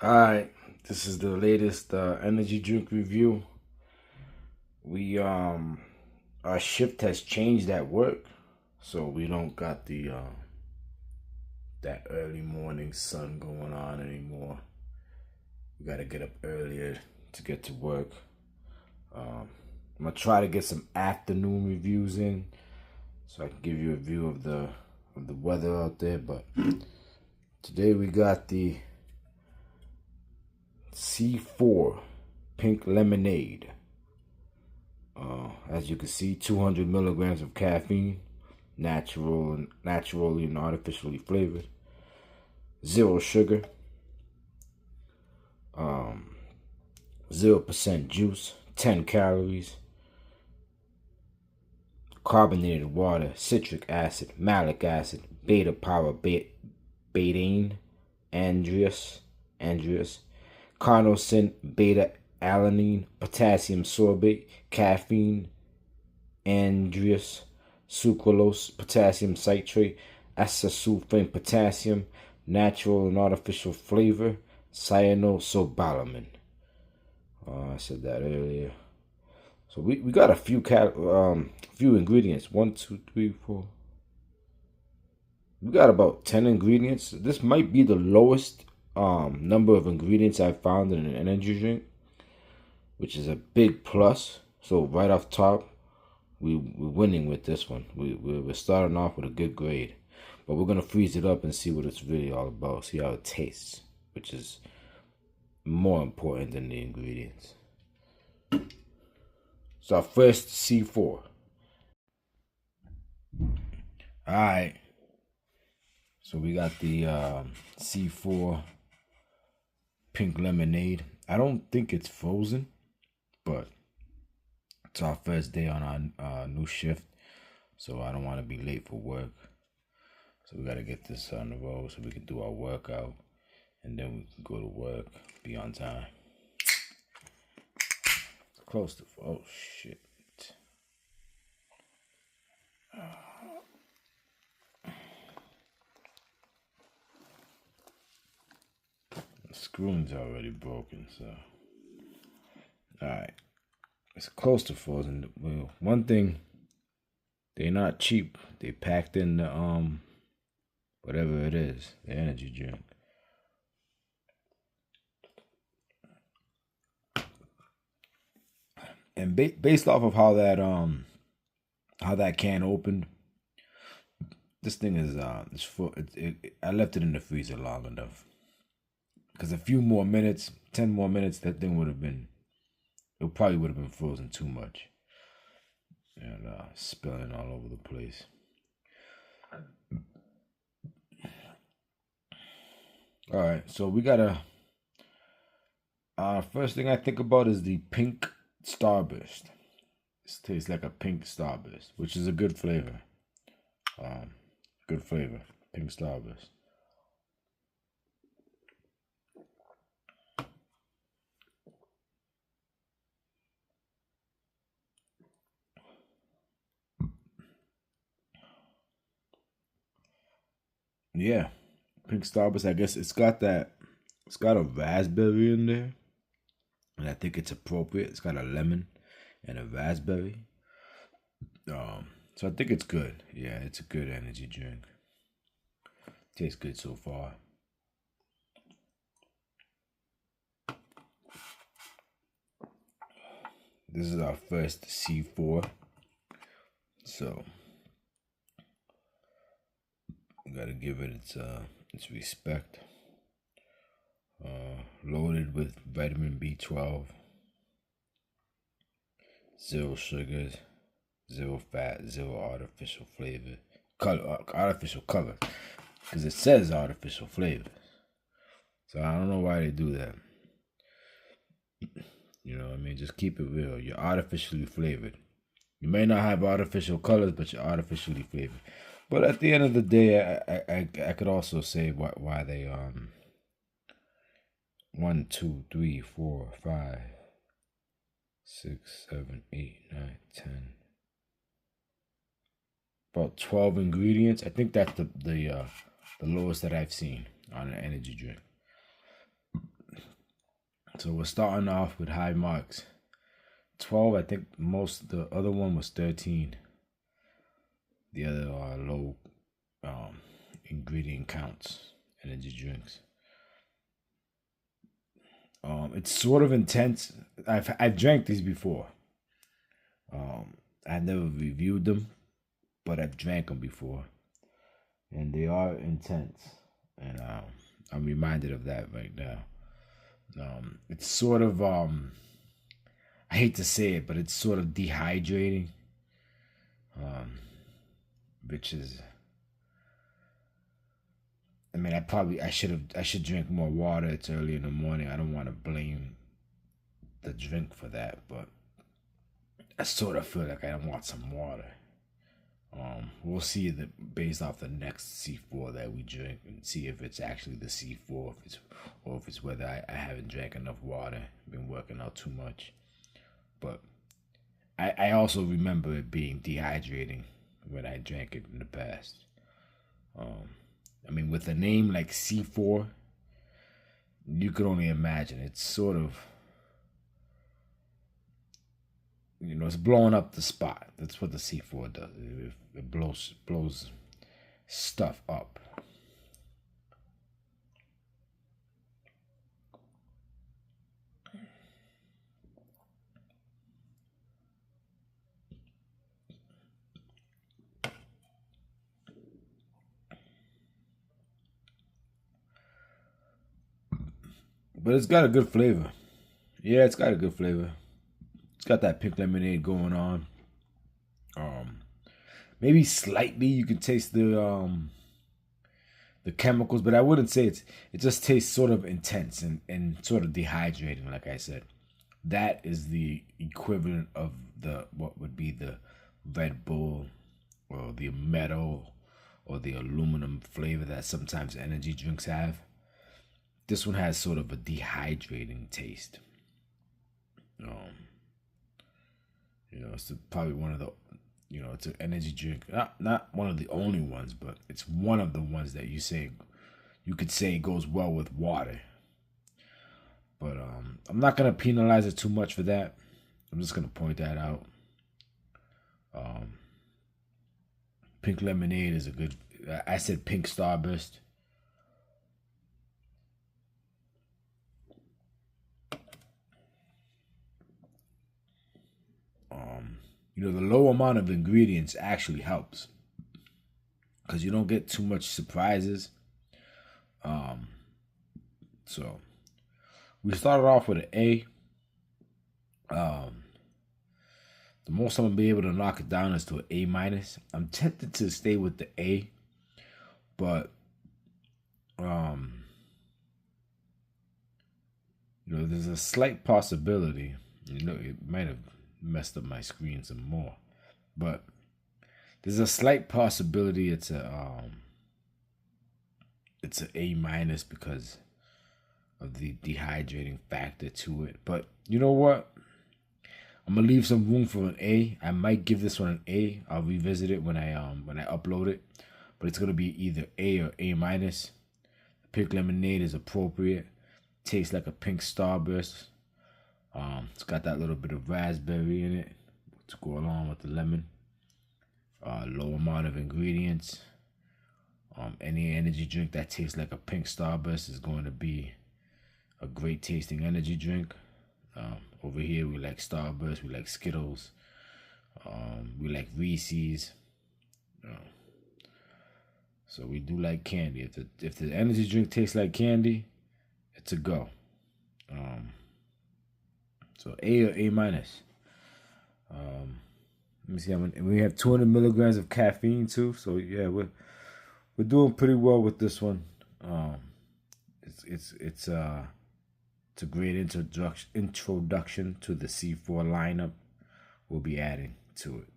Alright, this is the latest energy drink review. We our shift has changed at work, so we don't got the that early morning sun going on anymore. We gotta get up earlier to get to work. I'm gonna try to get some afternoon reviews in, so I can give you a view of the weather out there. But today we got the C4 Pink Lemonade. As you can see, 200 milligrams of caffeine, naturally and artificially flavored, zero sugar, 0% juice, 10 calories, carbonated water, citric acid, malic acid, beta betaine, andreas, carnosin, beta alanine, potassium sorbate, caffeine, andreas, sucralose, potassium citrate, acesulfame potassium, natural and artificial flavor, cyanosobalamin. I said that earlier. So we got a few ingredients. 1, 2, 3, 4. We got about 10 ingredients. This might be the lowest number of ingredients I've found in an energy drink, which is a big plus. So right off top, we're winning with this one. We're starting off with a good grade. But we're going to freeze it up and see what it's really all about. See how it tastes, which is more important than the ingredients. So our first C4. Alright. So we got the C4 Pink Lemonade. I don't think it's frozen, but it's our first day on our new shift. So I don't want to be late for work. So we got to get this on the road so we can do our workout. And then we can go to work, be on time. It's close to, oh shit. The screw's already broken, so. Alright. It's close to frozen. Well, one thing, they're not cheap. They packed in the, whatever it is, the energy drink. And based off of how that can opened, this thing is it's full. I left it in the freezer long enough, because a few more minutes, 10 more minutes, that thing would have been. It probably would have been frozen too much, and spilling all over the place. All right, so we gotta. First thing I think about is the pink Starburst. This tastes like a pink Starburst, which is a good flavor. Good flavor, pink Starburst. Yeah, pink Starburst. I guess it's got that. It's got a raspberry in there, and I think it's appropriate. It's got a lemon and a raspberry. So I think it's good. Yeah, it's a good energy drink. Tastes good so far. This is our first C4, so we gotta give it its respect. Loaded with vitamin B12, zero sugars, zero fat, zero artificial flavor, artificial color, because it says artificial flavors. So I don't know why they do that. You know what I mean? Just keep it real. You're artificially flavored. You may not have artificial colors, but you're artificially flavored. But at the end of the day, I could also say why they 1, 2, 3, 4, 5, 6, 7, 8, 9, 10. About 12 ingredients. I think that's the lowest that I've seen on an energy drink. So we're starting off with high marks. 12, I think the other one was 13. The other are low ingredient counts, energy drinks. It's sort of intense. I've drank these before. I never reviewed them, but I've drank them before, and they are intense. And I'm reminded of that right now. It's sort of I hate to say it, but it's sort of dehydrating, which is. I mean, I should drink more water. It's early in the morning. I don't want to blame the drink for that, but I sort of feel like I want some water. We'll see based off the next C4 that we drink and see if it's actually the C4, if it's whether I haven't drank enough water, been working out too much. But I also remember it being dehydrating when I drank it in the past. I mean, with a name like C4, you could only imagine. It's sort of, it's blowing up the spot. That's what the C4 does. It blows stuff up. But it's got a good flavor. Yeah, it's got a good flavor. It's got that pink lemonade going on. Maybe slightly you can taste the chemicals, but I wouldn't say it just tastes sort of intense and sort of dehydrating, like I said. That is the equivalent of what would be the Red Bull or the metal or the aluminum flavor that sometimes energy drinks have. This one has sort of a dehydrating taste. It's probably one of the, it's an energy drink. Not one of the only ones, but it's one of the ones that you could say goes well with water. But I'm not gonna penalize it too much for that. I'm just gonna point that out. Pink lemonade is a good. I said pink Starburst. The low amount of ingredients actually helps because you don't get too much surprises. So we started off with an A. The most I'm gonna be able to knock it down is to an A minus. I'm tempted to stay with the A, but there's a slight possibility. It might have messed up my screen some more, but there's a slight possibility it's an A minus because of the dehydrating factor to it. But you know what? I'm gonna leave some room for an A. I might give this one an A. I'll revisit it when I upload it. But it's gonna be either A or A minus. The pink lemonade is appropriate. Tastes like a pink Starburst. It's got that little bit of raspberry in it to go along with the lemon. Low amount of ingredients. Any energy drink that tastes like a pink Starburst is going to be a great tasting energy drink. Over here we like Starburst, we like Skittles, we like Reese's. So we do like candy. If the energy drink tastes like candy, it's a go. So A or A minus. Let me see how many. And we have 200 milligrams of caffeine too. So yeah, we're doing pretty well with this one. It's a great introduction to the C4 lineup. We'll be adding to it.